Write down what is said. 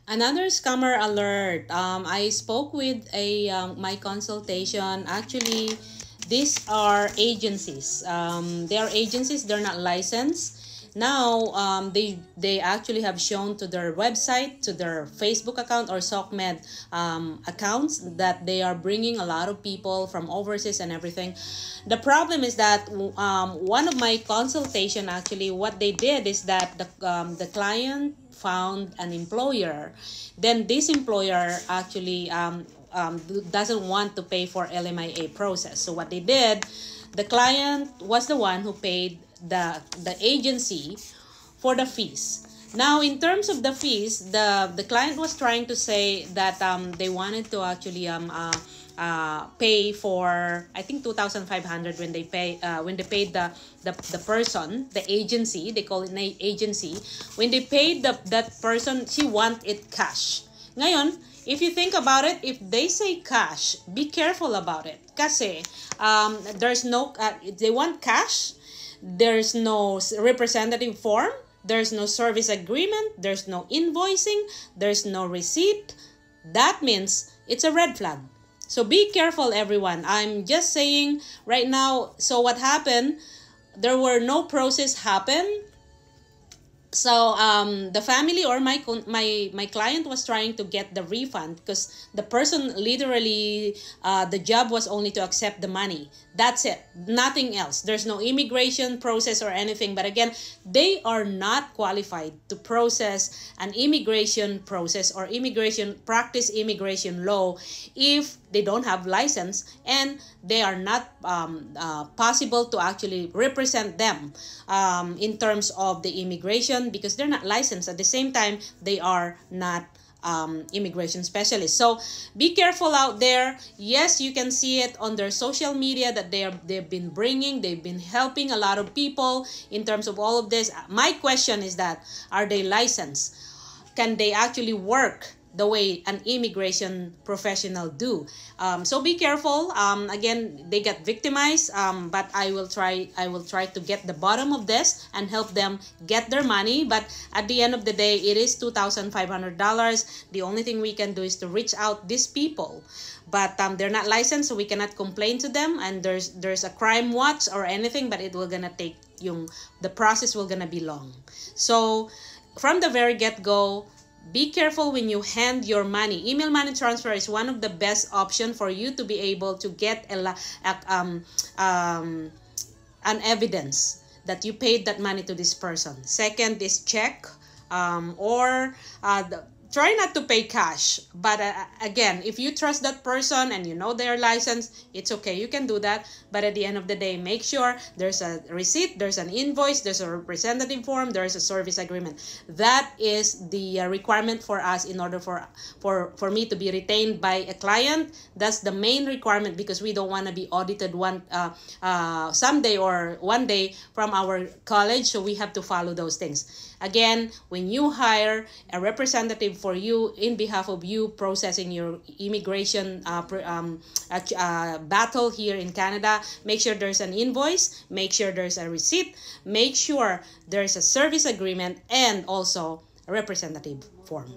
Another scammer alert. I spoke with a my consultation. Actually, these are agencies. They are agencies. They're not licensed. Now, they actually have shown to their website, to their Facebook account or SOCMED accounts that they are bringing a lot of people from overseas and everything. The problem is that one of my consultation, actually, what they did is that the client found an employer. Then this employer actually doesn't want to pay for LMIA process. So what they did, the client was the one who paid the agency for the fees. Now, in terms of the fees, the client was trying to say that they wanted to actually pay for, I think, 2,500 when they paid the person, the agency. They call it an agency. When they paid that person, she want it cash. Ngayon, if you think about it, if they say cash, be careful about it. Kasi there's no, they want cash. There's no representative form. There's no service agreement. There's no invoicing. There's no receipt. That means it's a red flag. So be careful, everyone. I'm just saying right now. So what happened? There were no process happen. So the family or my client was trying to get the refund because the person literally the job was only to accept the money. That's it, nothing else. There's no immigration process or anything. But again, they are not qualified to process an immigration process or practice immigration law if they don't have license, and they are not possible to actually represent them in terms of the immigration because they're not licensed. At the same time, they are not immigration specialists. So be careful out there. Yes, you can see it on their social media that they've been helping a lot of people in terms of all of this. My question is that, are they licensed? Can they actually work the way an immigration professional do? So be careful. Again, they get victimized, but I will try to get the bottom of this and help them get their money. But at the end of the day, it is $2,500. The only thing we can do is to reach out these people, but they're not licensed, so we cannot complain to them, and there's a crime watch or anything, but it will gonna take the process will gonna be long. So from the very get-go, be careful when you hand your money. Email money transfer is one of the best options for you to be able to get an evidence that you paid that money to this person. Second is check, or try not to pay cash. But again, if you trust that person and you know they're licensed, it's okay. You can do that. But at the end of the day, make sure there's a receipt, there's an invoice, there's a representative form, there's a service agreement. That is the requirement for us in order for me to be retained by a client. That's the main requirement, because we don't want to be audited someday or one day from our college. So we have to follow those things. Again, when you hire a representative for you in behalf of you processing your immigration battle here in Canada, make sure there's an invoice, make sure there's a receipt, make sure there's a service agreement, and also a representative form.